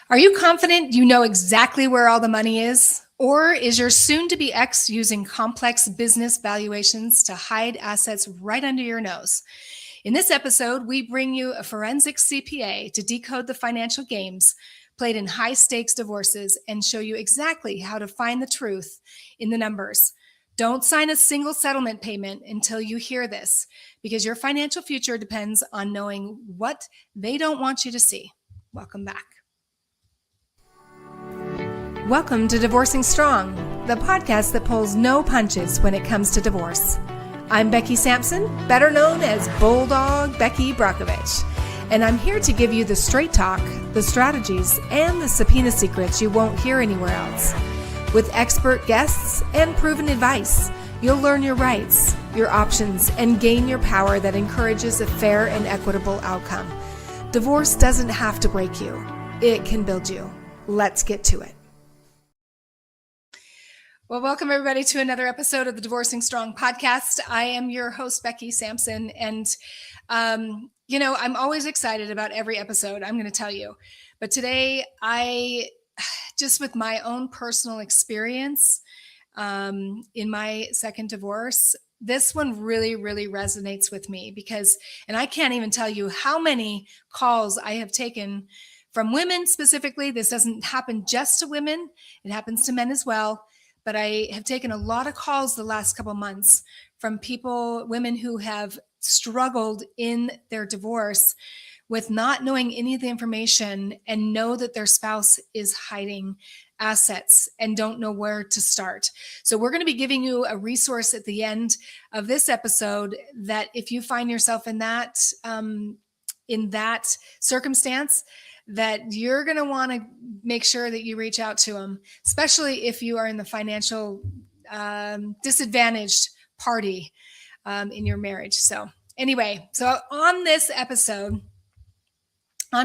Are you confident you know exactly where all the money is? Or is your soon-to-be ex using complex business valuations to hide assets right under your nose? In this episode, we bring you a forensic CPA to decode the financial games played in high-stakes divorces and show you exactly how to find the truth in the numbers. Don't sign a single settlement payment until you hear this, because your financial future depends on knowing what they don't want you to see. Welcome back. Welcome to Divorcing Strong, the podcast that pulls no punches when it comes to divorce. I'm Becky Sampson, better known as Bulldog Becky Brockovich, and I'm here to give you the straight talk, the strategies, and the subpoena secrets you won't hear anywhere else. With expert guests and proven advice, you'll learn your rights, your options, and gain your power that encourages a fair and equitable outcome. Divorce doesn't have to break you. It can build you. Let's get to it. Well, welcome everybody to another episode of the Divorcing Strong podcast. I am your host, Becky Sampson, and I'm always excited about every episode, I'm going to tell you. But today, just with my own personal experience in my second divorce, this one really, really resonates with me because, and I can't even tell you how many calls I have taken from women specifically. This doesn't happen just to women. It happens to men as well. But I have taken a lot of calls the last couple of months from women who have struggled in their divorce with not knowing any of the information and know that their spouse is hiding assets and don't know where to start. So we're going to be giving you a resource at the end of this episode that if you find yourself in that circumstance, that you're going to want to make sure that you reach out to them, especially if you are in the financial disadvantaged party in your marriage. So anyway, on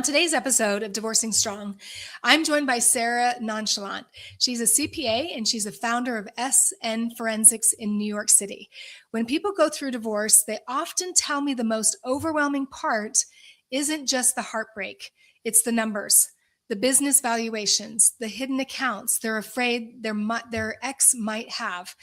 today's episode of Divorcing Strong, I'm joined by Sara Nanchanatt. She's a CPA and she's a founder of SN Forensics in New York City. When people go through divorce, they often tell me the most overwhelming part isn't just the heartbreak. It's the numbers, the business valuations, the hidden accounts they're afraid their ex might have,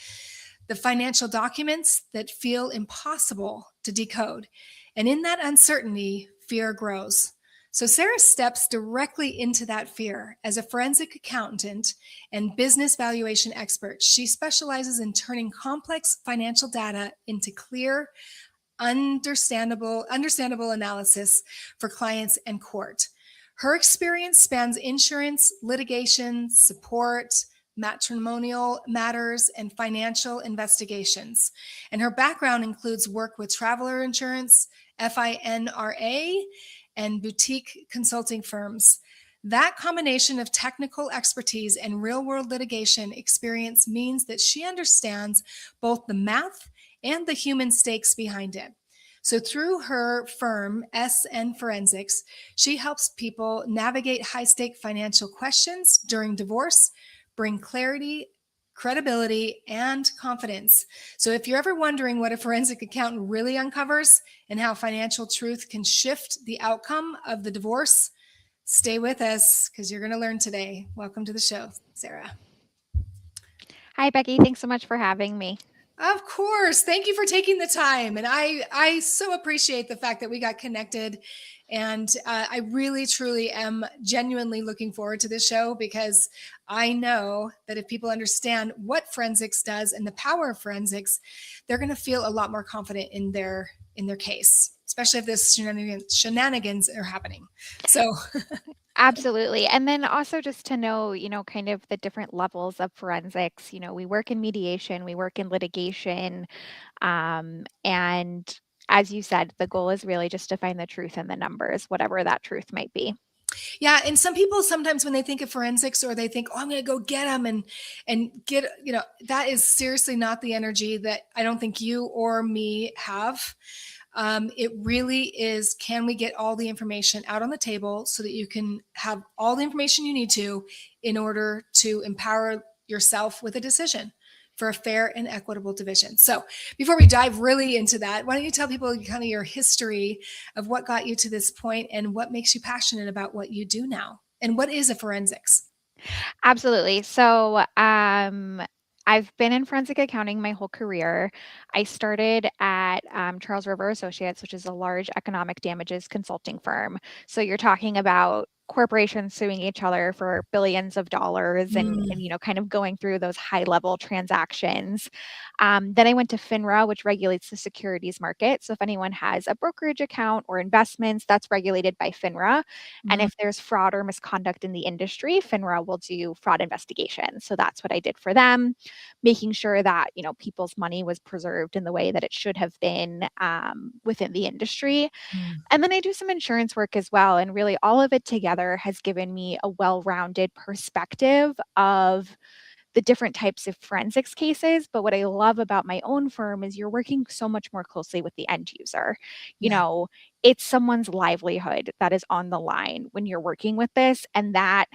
the financial documents that feel impossible to decode. And in that uncertainty, fear grows. So Sara steps directly into that fear. As a forensic accountant and business valuation expert, she specializes in turning complex financial data into clear, understandable analysis for clients and court. Her experience spans insurance, litigation, support, matrimonial matters, and financial investigations. And her background includes work with traveler insurance, FINRA, and boutique consulting firms. That combination of technical expertise and real-world litigation experience means that she understands both the math and the human stakes behind it. So through her firm, SN Forensics, she helps people navigate high-stake financial questions during divorce, bring clarity, credibility, and confidence. So if you're ever wondering what a forensic accountant really uncovers and how financial truth can shift the outcome of the divorce, stay with us because you're going to learn today. Welcome to the show, Sara. Hi, Becky. Thanks so much for having me. Of course. Thank you for taking the time. And I so appreciate the fact that we got connected. And I really, truly am genuinely looking forward to this show because I know that if people understand what forensics does and the power of forensics, they're going to feel a lot more confident in their case, especially if this shenanigans are happening. So Absolutely. And then also just to know, kind of the different levels of forensics. We work in mediation, we work in litigation. And as you said, the goal is really just to find the truth in the numbers, whatever that truth might be. Yeah. And some people sometimes when they think of forensics or they think, oh, I'm going to go get them and get, that is seriously not the energy that I don't think you or me have. It really is, can we get all the information out on the table so that you can have all the information you need to in order to empower yourself with a decision for a fair and equitable division. So before we dive really into that, why don't you tell people kind of your history of what got you to this point and what makes you passionate about what you do now? And what is a forensics? Absolutely. So, I've been in forensic accounting my whole career. I started at Charles River Associates, which is a large economic damages consulting firm. So you're talking about corporations suing each other for billions of dollars and Mm, kind of going through those high level transactions. Then I went to FINRA, which regulates the securities market. So if anyone has a brokerage account or investments, that's regulated by FINRA. And mm, if there's fraud or misconduct in the industry, FINRA will do fraud investigations. So that's what I did for them, making sure that people's money was preserved in the way that it should have been within the industry. mm. And then I do some insurance work as well. And really, all of it together has given me a well rounded perspective of the different types of forensics cases. But what I love about my own firm is you're working so much more closely with the end user. You Yeah. know, it's someone's livelihood that is on the line when you're working with this, and that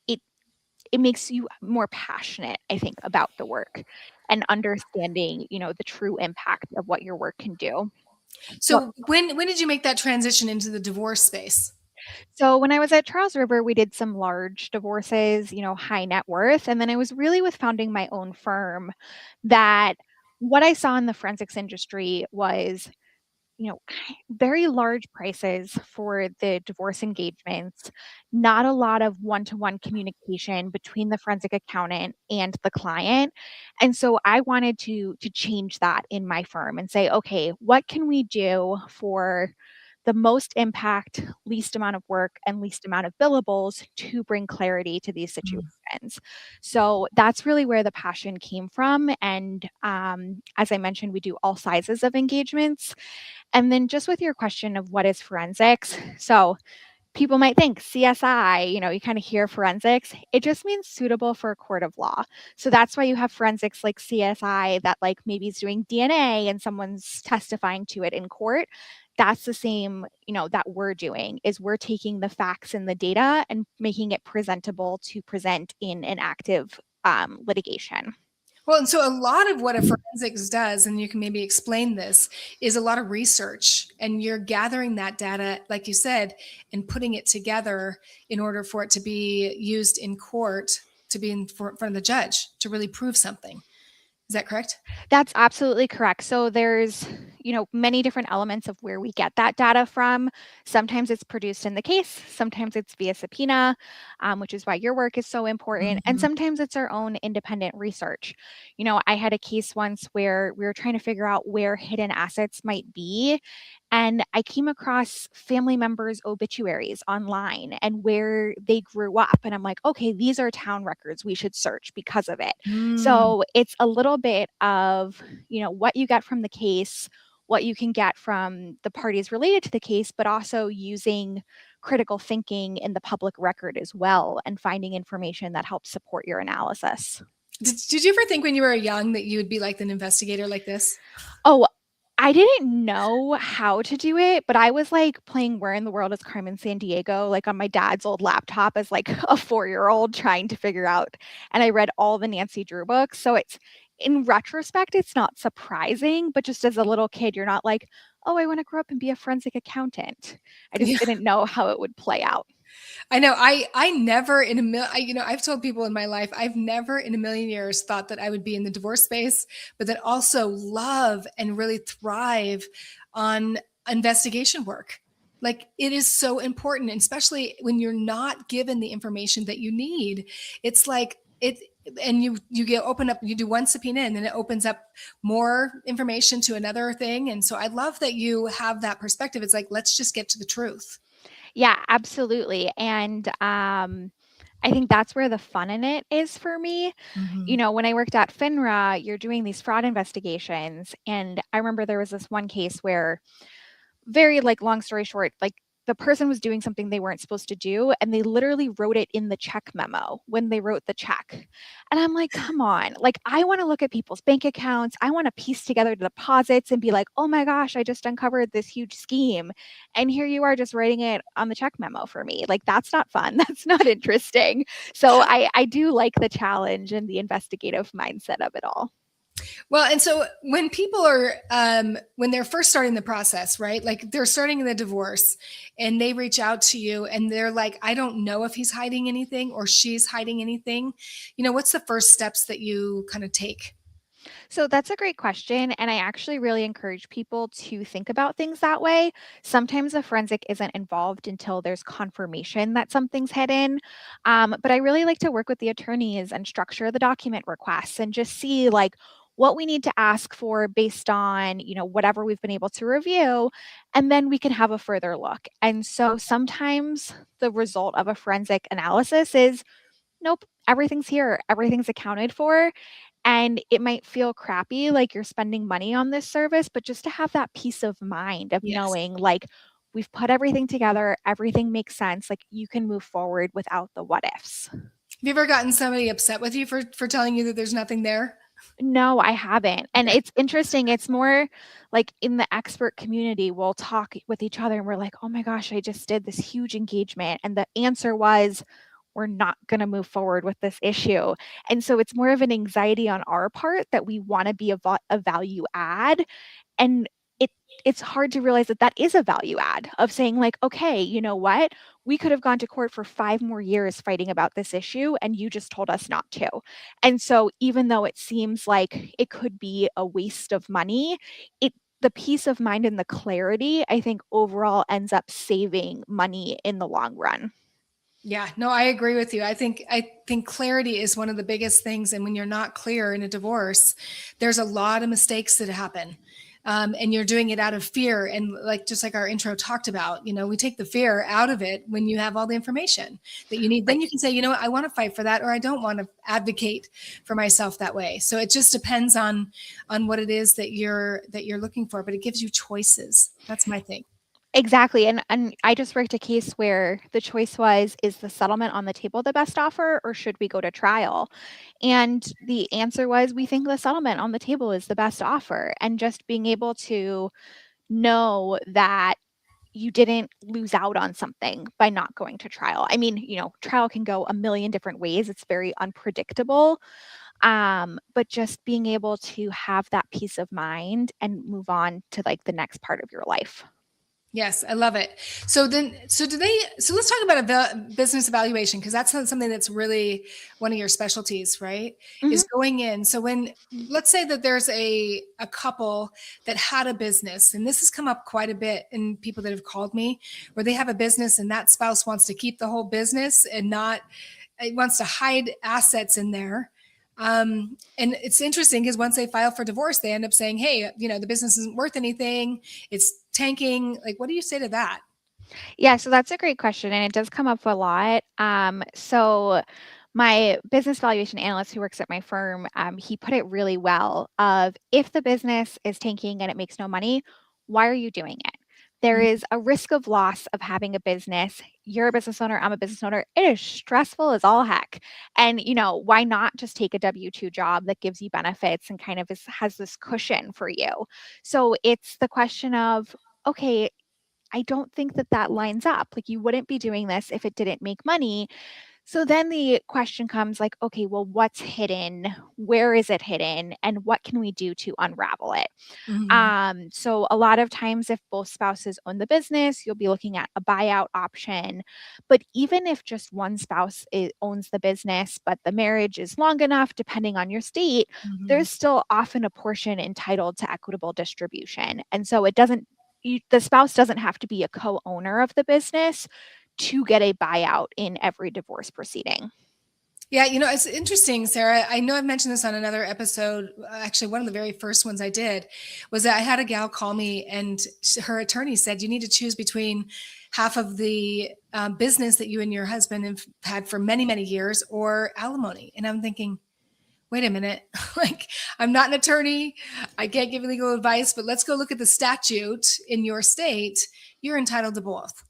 it it makes you more passionate, I think, about the work and understanding, the true impact of what your work can do. So So when did you make that transition into the divorce space? So when I was at Charles River, we did some large divorces, high net worth. And then I was really with founding my own firm that what I saw in the forensics industry was, you know, very large prices for the divorce engagements, not a lot of one-to-one communication between the forensic accountant and the client. And so I wanted to change that in my firm and say, okay, what can we do for the most impact, least amount of work, and least amount of billables to bring clarity to these Mm. situations. So that's really where the passion came from. And as I mentioned, we do all sizes of engagements. And then just with your question of what is forensics, so people might think CSI, you kind of hear forensics. It just means suitable for a court of law. So that's why you have forensics like CSI that like maybe is doing DNA and someone's testifying to it in court. That's the same, that we're doing is we're taking the facts and the data and making it presentable to present in an active litigation. Well, and so a lot of what a forensics does, and you can maybe explain this, is a lot of research. And you're gathering that data, like you said, and putting it together in order for it to be used in court, to be in front of the judge, to really prove something. Is that correct? That's absolutely correct. So there's, many different elements of where we get that data from. Sometimes it's produced in the case, sometimes it's via subpoena, which is why your work is so important. And Mhm. sometimes it's our own independent research. I had a case once where we were trying to figure out where hidden assets might be. And I came across family members' obituaries online and where they grew up. And I'm like, okay, these are town records. We should search because of it. Mm. So it's a little bit of, what you get from the case, what you can get from the parties related to the case, but also using critical thinking in the public record as well and finding information that helps support your analysis. Did you ever think when you were young that you would be like an investigator like this? Oh, I didn't know how to do it, but I was like playing Where in the World is Carmen Sandiego, like on my dad's old laptop as like a 4-year-old trying to figure out. And I read all the Nancy Drew books. So it's in retrospect, it's not surprising, but just as a little kid, you're not like, oh, I want to grow up and be a forensic accountant. I just Yeah. didn't know how it would play out. I know. I never in a mil. I've told people in my life I've never in a million years thought that I would be in the divorce space, but that also love and really thrive on investigation work. Like it is so important, and especially when you're not given the information that you need. It's like it, and you get open up. You do one subpoena, and then it opens up more information to another thing. And so I love that you have that perspective. It's like let's just get to the truth. Yeah, absolutely. And I think that's where the fun in it is for me. Mhm. When I worked at FINRA, you're doing these fraud investigations. And I remember there was this one case where very like long story short, like the person was doing something they weren't supposed to do and they literally wrote it in the check memo when they wrote the check. And I'm like, come on. Like I want to look at people's bank accounts. I want to piece together the deposits and be like, "Oh my gosh, I just uncovered this huge scheme." And here you are just writing it on the check memo for me. Like that's not fun. That's not interesting. So I do like the challenge and the investigative mindset of it all. Well, and so when people are, when they're first starting the process, right? Like they're starting the divorce and they reach out to you and they're like, I don't know if he's hiding anything or she's hiding anything. What's the first steps that you kind of take? So that's a great question. And I actually really encourage people to think about things that way. Sometimes a forensic isn't involved until there's confirmation that something's hidden. But I really like to work with the attorneys and structure the document requests and just see like what we need to ask for based on, whatever we've been able to review. And then we can have a further look. And so sometimes the result of a forensic analysis is nope, everything's here, everything's accounted for. And it might feel crappy, like you're spending money on this service, but just to have that peace of mind of Yes. knowing, like, we've put everything together, everything makes sense, like you can move forward without the what ifs. Have you ever gotten somebody upset with you for telling you that there's nothing there? No, I haven't. And Okay. it's interesting. It's more like in the expert community, we'll talk with each other and we're like, oh my gosh, I just did this huge engagement. And the answer was, we're not going to move forward with this issue. And so it's more of an anxiety on our part that we want to be a value add. And it it's hard to realize that that is a value add of saying like, okay, you know what? We could have gone to court for 5 more years fighting about this issue and you just told us not to. And so even though it seems like it could be a waste of money, it the peace of mind and the clarity, I think overall ends up saving money in the long run. Yeah, no, I agree with you. I think clarity is one of the biggest things, and when you're not clear in a divorce, there's a lot of mistakes that happen, and you're doing it out of fear. And like just like our intro talked about, we take the fear out of it when you have all the information that you need. Then Right. you can say, you know what, I want to fight for that, or I don't want to advocate for myself that way. So it just depends on what it is that you're looking for, but it gives you choices. That's my thing. Exactly, and I just worked a case where the choice was, is the settlement on the table the best offer or should we go to trial? And the answer was, we think the settlement on the table is the best offer. And just being able to know that you didn't lose out on something by not going to trial. I mean, trial can go a million different ways. It's very unpredictable. But just being able to have that peace of mind and move on to like the next part of your life. Yes, I love it. So let's talk about business evaluation because that's something that's really one of your specialties, right? Mhm. Is going in. So when let's say that there's a couple that had a business, and this has come up quite a bit in people that have called me, where they have a business and that spouse wants to keep the whole business and not it wants to hide assets in there. And it's interesting because once they file for divorce, they end up saying, hey, the business isn't worth anything. It's tanking. Like, what do you say to that? Yeah, so that's a great question, and it does come up a lot. So my business valuation analyst who works at my firm, he put it really well of if the business is tanking and it makes no money, why are you doing it? There Mhm. is a risk of loss of having a business. You're a business owner, I'm a business owner. It is stressful as all heck. And, why not just take a W-2 job that gives you benefits and kind of has this cushion for you? So it's the question of, okay, I don't think that that lines up. Like, you wouldn't be doing this if it didn't make money. So then the question comes like, okay, well, what's hidden? Where is it hidden? And what can we do to unravel it? Mhm. So a lot of times, if both spouses own the business, you'll be looking at a buyout option. But even if just one spouse owns the business, but the marriage is long enough, depending on your state, Mhm. there's still often a portion entitled to equitable distribution. And so it doesn't, the spouse doesn't have to be a co owner of the business to get a buyout in every divorce proceeding. Yeah, it's interesting, Sarah. I know I've mentioned this on another episode. Actually, one of the very first ones I did was that I had a gal call me, and her attorney said, you need to choose between half of the business that you and your husband have had for many, many years or alimony. And I'm thinking, wait a minute, like, I'm not an attorney. I can't give you legal advice, but let's go look at the statute in your state. You're entitled to both.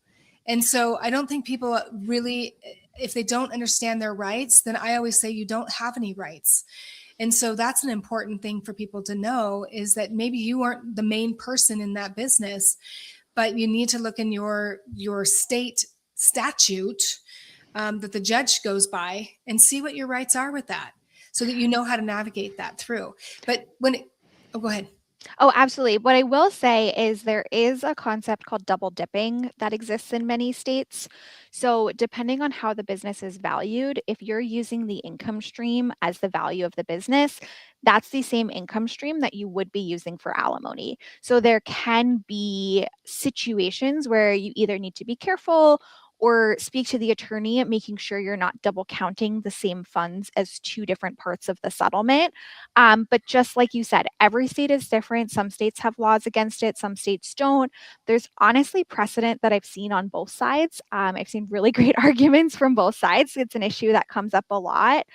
And so I don't think people really, if they don't understand their rights, then I always say you don't have any rights. And so that's an important thing for people to know is that maybe you aren't the main person in that business, but you need to look in your state statute that the judge goes by and see what your rights are with that. so that you know how to navigate that through. But oh, go ahead. Oh, absolutely. What I will say is there is a concept called double dipping that exists in many states. So, depending on how the business is valued, if you're using the income stream as the value of the business, that's the same income stream that you would be using for alimony. So, there can be situations where you either need to be careful or speak to the attorney, making sure you're not double counting the same funds as two different parts of the settlement. But just like you said, every state is different. Some states have laws against it, some states don't. There's honestly precedent that I've seen on both sides. I've seen really great arguments from both sides. It's an issue that comes up a lot.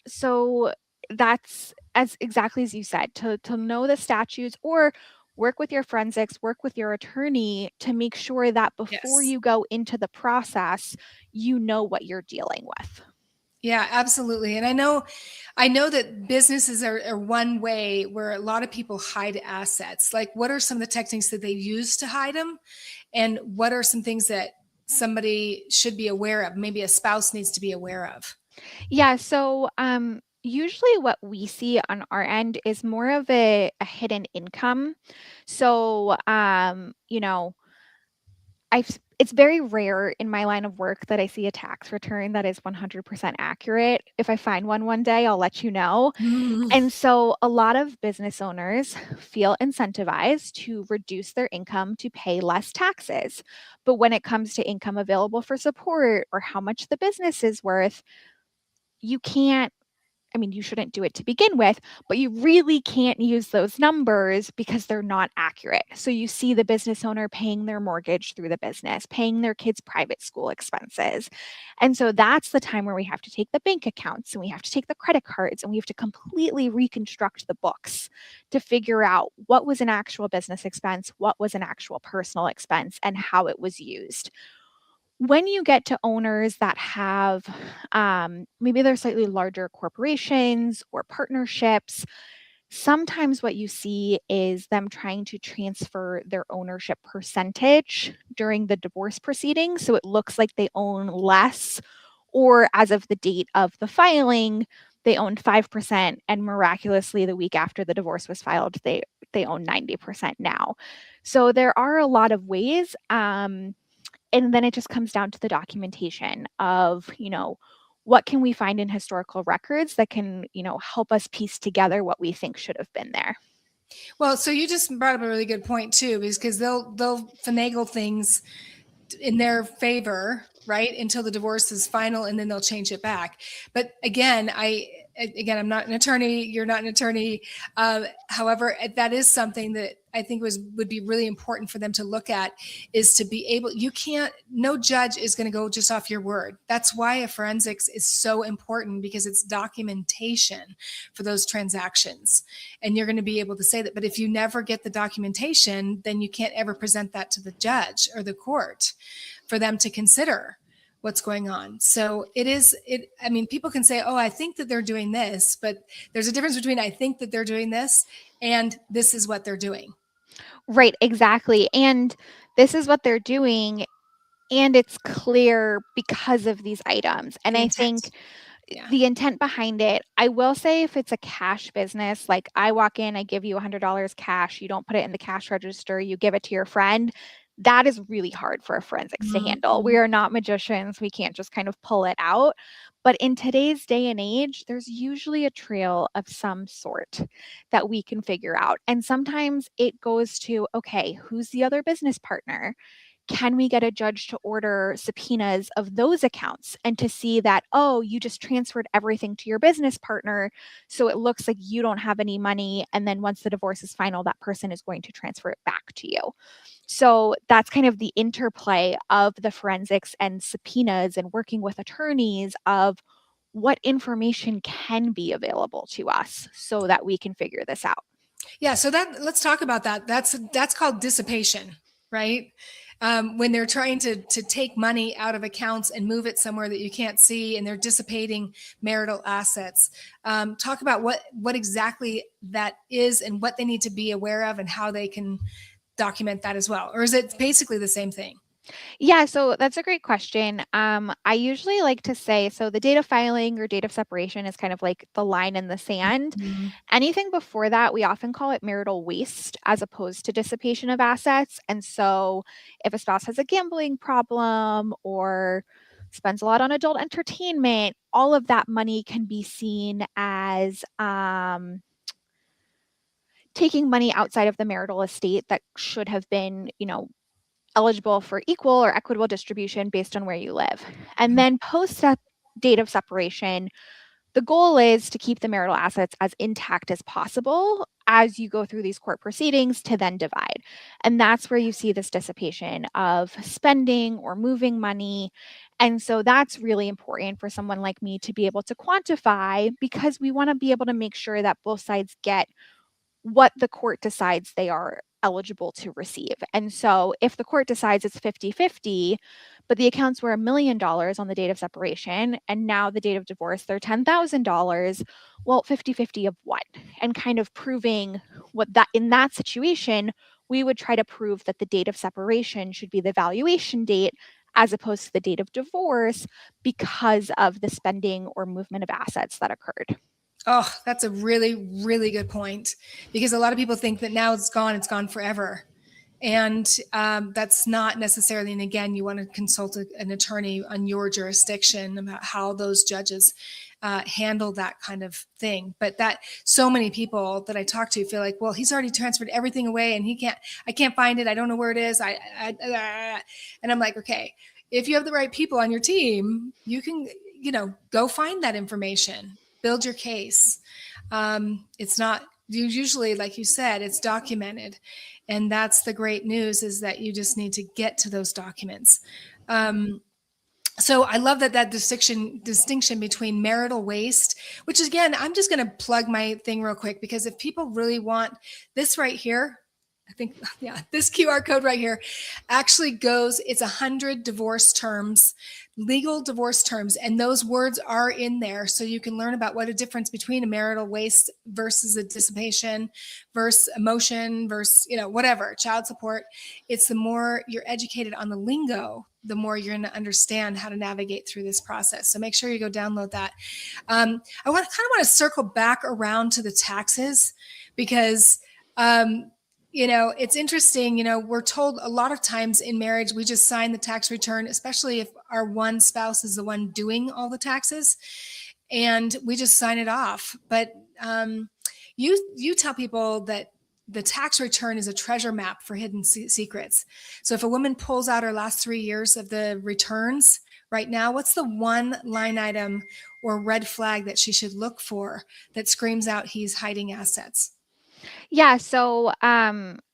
So that's as exactly as you said, to know the statutes or work with your forensics, work with your attorney to make sure that before Yes. you go into the process, you know what you're dealing with. Yeah, absolutely. And I know that businesses are one way where a lot of people hide assets. Like, what are some of the techniques that they use to hide them? And what are some things that somebody should be aware of? Maybe a spouse needs to be aware of. Yeah, so usually what we see on our end is more of a hidden income. So it's very rare in my line of work that I see a tax return that is 100% accurate. If I find one day, I'll let you know. Mm. And so a lot of business owners feel incentivized to reduce their income to pay less taxes. But when it comes to income available for support or how much the business is worth, you can't I mean, you shouldn't do it to begin with, but you really can't use those numbers because they're not accurate. So you see the business owner paying their mortgage through the business, paying their kids' private school expenses. And so that's the time where we have to take the bank accounts and we have to take the credit cards and we have to completely reconstruct the books to figure out what was an actual business expense, what was an actual personal expense, and how it was used. When you get to owners that have maybe they're slightly larger corporations or partnerships, sometimes what you see is them trying to transfer their ownership percentage during the divorce proceedings. So it looks like they own less, or as of the date of the filing, they owned 5%, and miraculously, the week after the divorce was filed, they own 90% now. So there are a lot of ways. And then it just comes down to the documentation of, what can we find in historical records that can, help us piece together what we think should have been there. Well, so you just brought up a really good point too, because they'll finagle things in their favor, right, until the divorce is final, and then they'll change it back. But I'm not an attorney. You're not an attorney. However, that is something that I think would be really important for them to look at, is to be able. No judge is going to go just off your word. That's why a forensics is so important, because it's documentation for those transactions, and you're going to be able to say that. But if you never get the documentation, then you can't ever present that to the judge or the court for them to consider what's going on. So people can say, oh, I think that they're doing this, but there's a difference between I think that they're doing this and this is what they're doing. Right, exactly. And this is what they're doing, and it's clear because of these items. And The I intent. think Yeah. the intent behind it, I will say, if it's a cash business, like I walk in, I give you $100 cash, you don't put it in the cash register, you give it to your friend, that is really hard for a forensics to handle. We Mm-hmm. are not magicians. We can't just kind of pull it out. But in today's day and age, there's usually a trail of some sort that we can figure out. And sometimes it goes to, okay, who's the other business partner? Can we get a judge to order subpoenas of those accounts and to see that, oh, you just transferred everything to your business partner, so it looks like you don't have any money. And then once the divorce is final, that person is going to transfer it back to you. So that's kind of the interplay of the forensics and subpoenas and working with attorneys of what information can be available to us so that we can figure this out. Yeah. So let's talk about that. That's called dissipation, right? When they're trying to take money out of accounts and move it somewhere that you can't see, and they're dissipating marital assets. Talk about what exactly that is and what they need to be aware of and how they can document that as well. Or is it basically the same thing? Yeah, so that's a great question. I usually like to say, so the date of filing or date of separation is kind of like the line in the sand. Mhm. Anything before that, we often call it marital waste as opposed to dissipation of assets. And so if a spouse has a gambling problem or spends a lot on adult entertainment, all of that money can be seen as taking money outside of the marital estate that should have been, eligible for equal or equitable distribution based on where you live. And then post date of separation, the goal is to keep the marital assets as intact as possible as you go through these court proceedings to then divide. And that's where you see this dissipation of spending or moving money. And so that's really important for someone like me to be able to quantify because we want to be able to make sure that both sides get what the court decides they are eligible to receive. And so if the court decides it's 50-50, but the accounts were $1 million on the date of separation, and now the date of divorce, they're $10,000, well, 50-50 of what? And kind of proving what that in that situation, we would try to prove that the date of separation should be the valuation date as opposed to the date of divorce because of the spending or movement of assets that occurred. Oh, that's a really, really good point because a lot of people think that now it's gone forever. And that's not necessarily, and again, you want to consult an attorney on your jurisdiction about how those judges handle that kind of thing. But that so many people that I talk to feel like, well, he's already transferred everything away and I can't find it. I don't know where it is. And I'm like, okay, if you have the right people on your team, you can, go find that information, build your case. It's not usually, like you said, it's documented. And that's the great news is that you just need to get to those documents. So I love that distinction between marital waste, which again, I'm just going to plug my thing real quick because if people really want this right here, I think, yeah, this QR code right here actually it's 100 divorce terms, legal divorce terms, and those words are in there. So you can learn about what a difference between a marital waste versus a dissipation versus emotion versus, whatever, child support. It's the more you're educated on the lingo, the more you're going to understand how to navigate through this process. So make sure you go download that. I want to circle back around to the taxes because, it's interesting. We're told a lot of times in marriage, we just sign the tax return, especially if our one spouse is the one doing all the taxes, and we just sign it off. But you tell people that the tax return is a treasure map for hidden secrets. So if a woman pulls out her last 3 years of the returns right now, what's the one line item or red flag that she should look for that screams out he's hiding assets? Yeah, so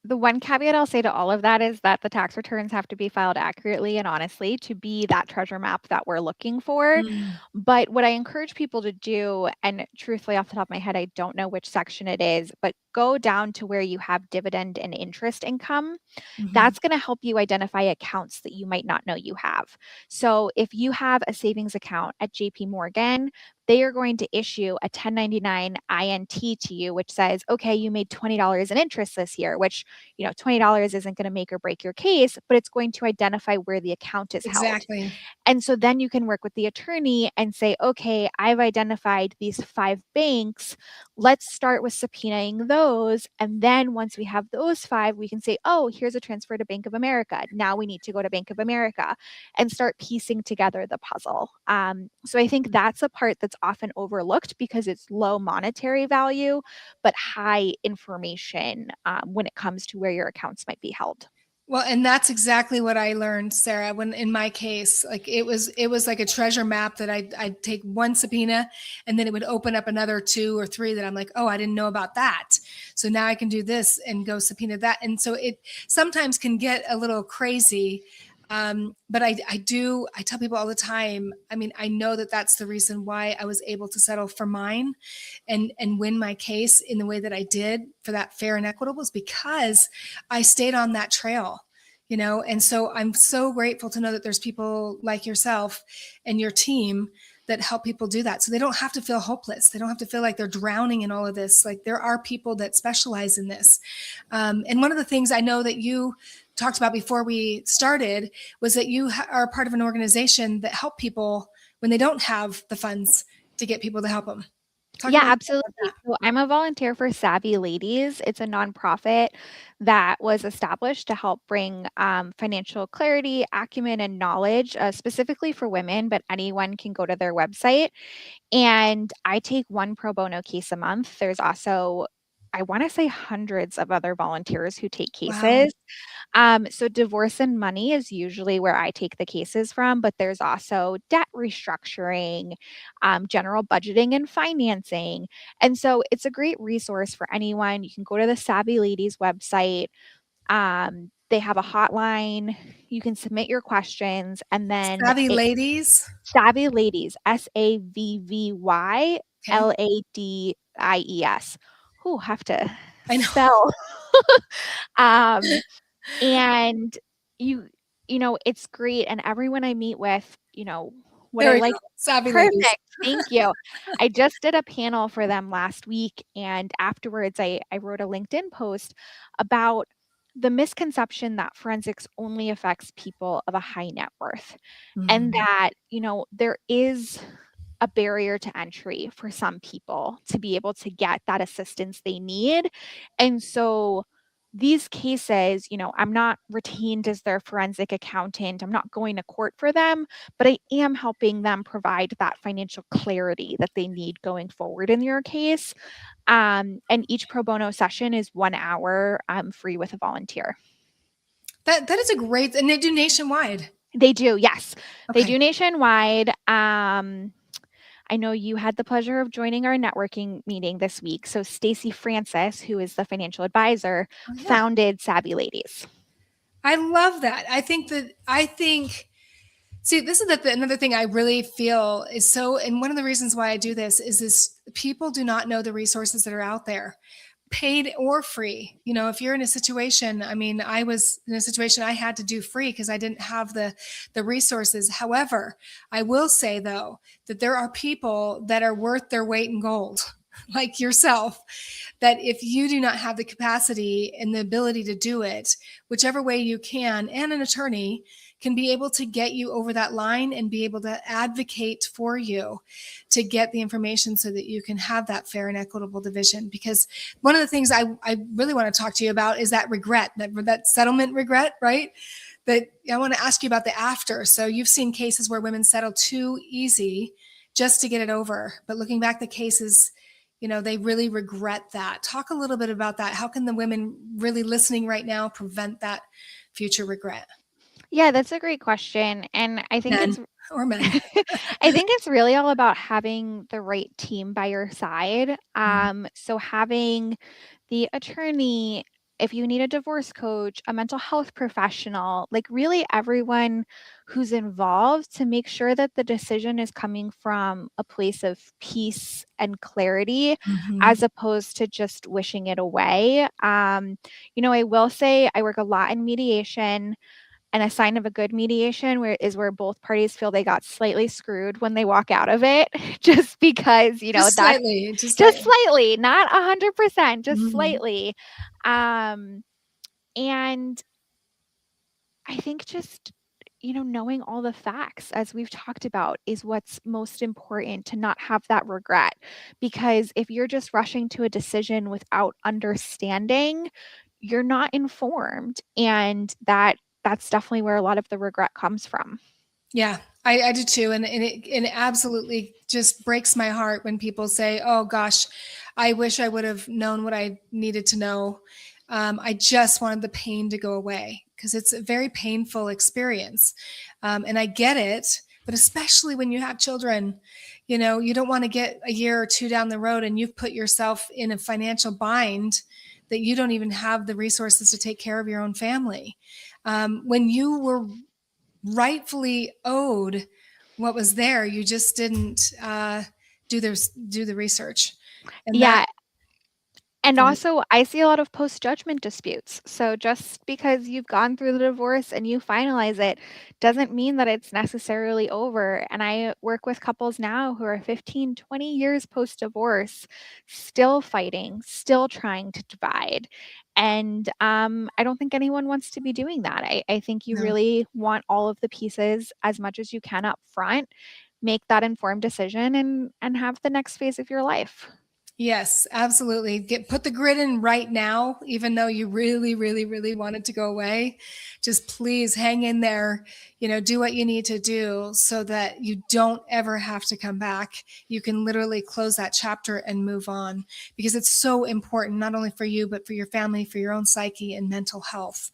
the one caveat I'll say to all of that is that the tax returns have to be filed accurately and honestly to be that treasure map that we're looking for. Mm. But what I encourage people to do, and truthfully, off the top of my head, I don't know which section it is, but go down to where you have dividend and interest income. Mhm. That's going to help you identify accounts that you might not know you have. So if you have a savings account at JP Morgan, they are going to issue a 1099 INT to you, which says, okay, you made $20 in interest this year, which, $20 isn't going to make or break your case, but it's going to identify where the account is held. Exactly. And so then you can work with the attorney and say, okay, I've identified these 5 banks. Let's start with subpoenaing those. And then once we have those 5, we can say, oh, here's a transfer to Bank of America. Now we need to go to Bank of America and start piecing together the puzzle. So I think that's a part that's often overlooked because it's low monetary value, but high information when it comes to where your accounts might be held. Well, and that's exactly what I learned, Sarah, when in my case, like it was like a treasure map that I'd take one subpoena and then it would open up another 2 or 3 that I'm like, oh, I didn't know about that. So now I can do this and go subpoena that. And so it sometimes can get a little crazy. But I tell people all the time, I mean, I know that that's the reason why I was able to settle for mine and win my case in the way that I did for that fair and equitable is because I stayed on that trail, and so I'm so grateful to know that there's people like yourself and your team that help people do that. So they don't have to feel hopeless. They don't have to feel like they're drowning in all of this. Like there are people that specialize in this. And one of the things I know that you talked about before we started was that you are part of an organization that help people when they don't have the funds to get people to help them. Talk a Yeah, little bit about absolutely. that. So I'm a volunteer for Savvy Ladies. It's a nonprofit that was established to help bring financial clarity, acumen, and knowledge, specifically for women, but anyone can go to their website. And I take one pro bono case a month. There's also, I want to say, hundreds of other volunteers who take Wow. cases. So divorce and money is usually where I take the cases from, but there's also debt restructuring, general budgeting and financing. And so it's a great resource for anyone. You can go to the Savvy Ladies website. They have a hotline. You can submit your questions, and then Savvy Ladies. Savvy Ladies, SAVVY Okay. LADIES. Who have to I know. spell. um, and you it's great, and everyone I meet with, what There I we go. like. Savvy Ladies. Perfect, thank you. I just did a panel for them last week, and afterwards I wrote a LinkedIn post about the misconception that forensics only affects people of a high net worth, and Mm. that, there is a barrier to entry for some people to be able to get that assistance they need. And so these cases, I'm not retained as their forensic accountant. I'm not going to court for them, but I am helping them provide that financial clarity that they need going forward in your case. And each pro bono session is 1 hour free with a volunteer. That is a great, and they do nationwide. They do, yes. They Okay. do nationwide. I know you had the pleasure of joining our networking meeting this week. So Stacy Francis, who is the financial advisor, Oh, yeah. founded Savvy Ladies. I love that. See, this is another thing I really feel is so, and one of the reasons why I do this is this people do not know the resources that are out there, paid or free. If you're in a situation, I mean, I was in a situation I had to do free because I didn't have the resources. However, I will say though that there are people that are worth their weight in gold, like yourself, that if you do not have the capacity and the ability to do it, whichever way you can, and an attorney can be able to get you over that line and be able to advocate for you to get the information so that you can have that fair and equitable division. Because one of the things I really want to talk to you about is that regret, that settlement regret, right? That I want to ask you about the after. So you've seen cases where women settle too easy just to get it over. But looking back, the cases, they really regret that. Talk a little bit about that. How can the women really listening right now prevent that future regret? Yeah, that's a great question. And I think Men it's or men. I think it's really all about having the right team by your side. Mm. So having the attorney, if you need a divorce coach, a mental health professional, like really everyone who's involved to make sure that the decision is coming from a place of peace and clarity Mhm. as opposed to just wishing it away. I will say I work a lot in mediation, and a sign of a good mediation where both parties feel they got slightly screwed when they walk out of it, just because, Just that's slightly, just just slightly. slightly, not 100%, just Mhm. slightly. Um, and I think just, knowing all the facts, as we've talked about, is what's most important, to not have that regret. Because if you're just rushing to a decision without understanding, you're not informed. And that's definitely where a lot of the regret comes from. Yeah, I do too. And it absolutely just breaks my heart when people say, oh gosh, I wish I would have known what I needed to know. I just wanted the pain to go away because it's a very painful experience. And I get it, but especially when you have children, you don't want to get a year or two down the road and you've put yourself in a financial bind that you don't even have the resources to take care of your own family. When you were rightfully owed what was there. You just didn't do the research, and that Yeah. And also, I see a lot of post-judgment disputes. So just because you've gone through the divorce and you finalize it doesn't mean that it's necessarily over. And I work with couples now who are 15, 20 years post-divorce, still fighting, still trying to divide. And I don't think anyone wants to be doing that. I think you No. really want all of the pieces as much as you can up front, make that informed decision, and have the next phase of your life. Yes, absolutely. Put the grid in right now, even though you really, really, really want it to go away. Just please hang in there, do what you need to do so that you don't ever have to come back. You can literally close that chapter and move on, because it's so important, not only for you, but for your family, for your own psyche and mental health.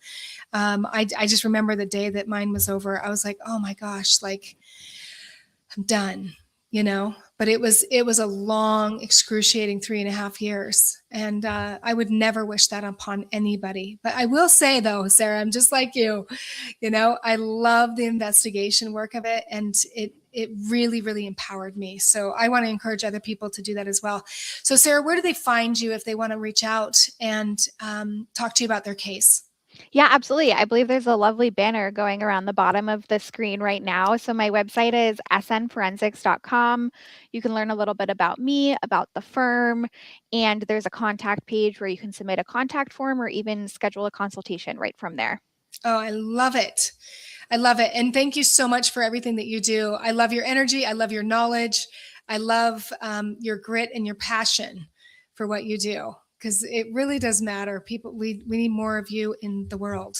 I just remember the day that mine was over. I was like, oh my gosh, like I'm done. But it was a long, excruciating 3.5 years. And I would never wish that upon anybody. But I will say though, Sara, I'm just like you, I love the investigation work of it. And it really, really empowered me. So I want to encourage other people to do that as well. So Sara, where do they find you if they want to reach out and talk to you about their case? Yeah, absolutely. I believe there's a lovely banner going around the bottom of the screen right now. So my website is snforensics.com. You can learn a little bit about me, about the firm, and there's a contact page where you can submit a contact form or even schedule a consultation right from there. Oh, I love it. I love it. And thank you so much for everything that you do. I love your energy. I love your knowledge. I love your grit and your passion for what you do, because it really does matter. People, we need more of you in the world.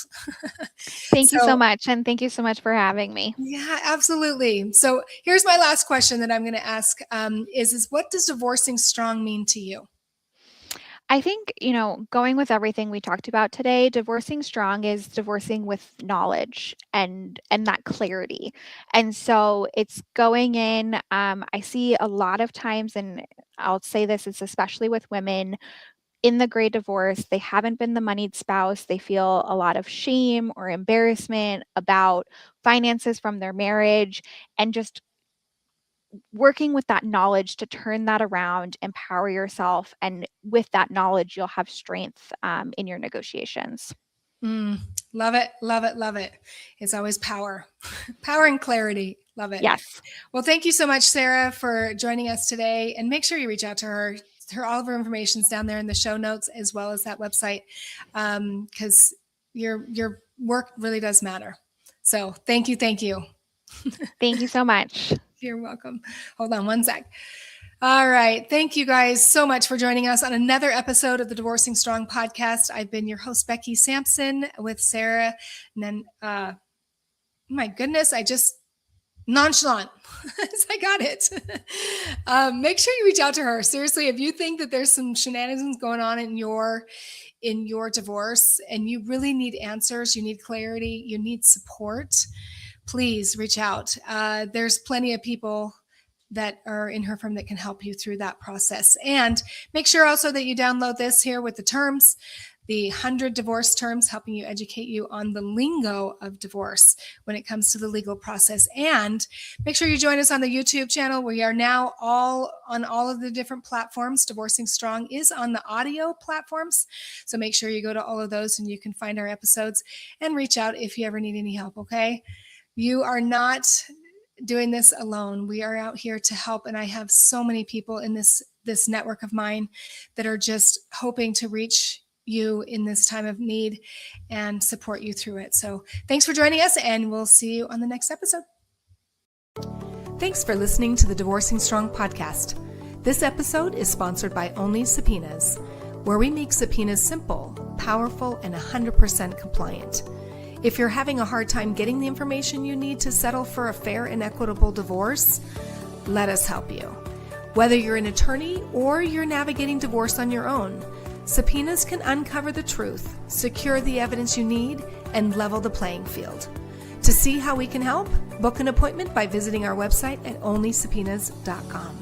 Thank you so So, much. And thank you so much for having me. yeah, absolutely. So here's my last question that I'm going to ask is what does divorcing strong mean to you? I think, going with everything we talked about today, divorcing strong is divorcing with knowledge and that clarity. And so it's going in, I see a lot of times, and I'll say this, it's especially with women in the gray divorce, they haven't been the moneyed spouse. They feel a lot of shame or embarrassment about finances from their marriage, and just working with that knowledge to turn that around, empower yourself, and with that knowledge, you'll have strength in your negotiations. Love it. Love it. Love it. It's always power, power and clarity. Love it. Yes. Well, thank you so much, Sara, for joining us today. And make sure you reach out to her. All of her information's down there in the show notes, as well as that website, because your work really does matter. So thank you. Thank you. Thank you so much. You're welcome. Hold on one sec. All right. Thank you guys so much for joining us on another episode of the Divorcing Strong podcast. I've been your host, Becky Sampson, with Sara. And then, my goodness, Nanchanatt. I got it. Make sure you reach out to her. Seriously, if you think that there's some shenanigans going on in your divorce and you really need answers, you need clarity, you need support, please reach out. There's plenty of people that are in her firm that can help you through that process. And make sure also that you download this here with the terms, the 100 divorce terms, helping you educate you on the lingo of divorce when it comes to the legal process. And make sure you join us on the YouTube channel. We are now on all of the different platforms. Divorcing Strong is on the audio platforms. So make sure you go to all of those and you can find our episodes and reach out if you ever need any help, okay? You are not doing this alone. We are out here to help. And I have so many people in this network of mine that are just hoping to reach you in this time of need and support you through it. So thanks for joining us, and we'll see you on the next episode. Thanks for listening to the Divorcing Strong podcast. This episode is sponsored by Only Subpoenas, where we make subpoenas simple, powerful, and 100% compliant. If you're having a hard time getting the information you need to settle for a fair and equitable divorce, let us help you. Whether you're an attorney or you're navigating divorce on your own, subpoenas can uncover the truth, secure the evidence you need, and level the playing field. To see how we can help, book an appointment by visiting our website at onlysubpoenas.com.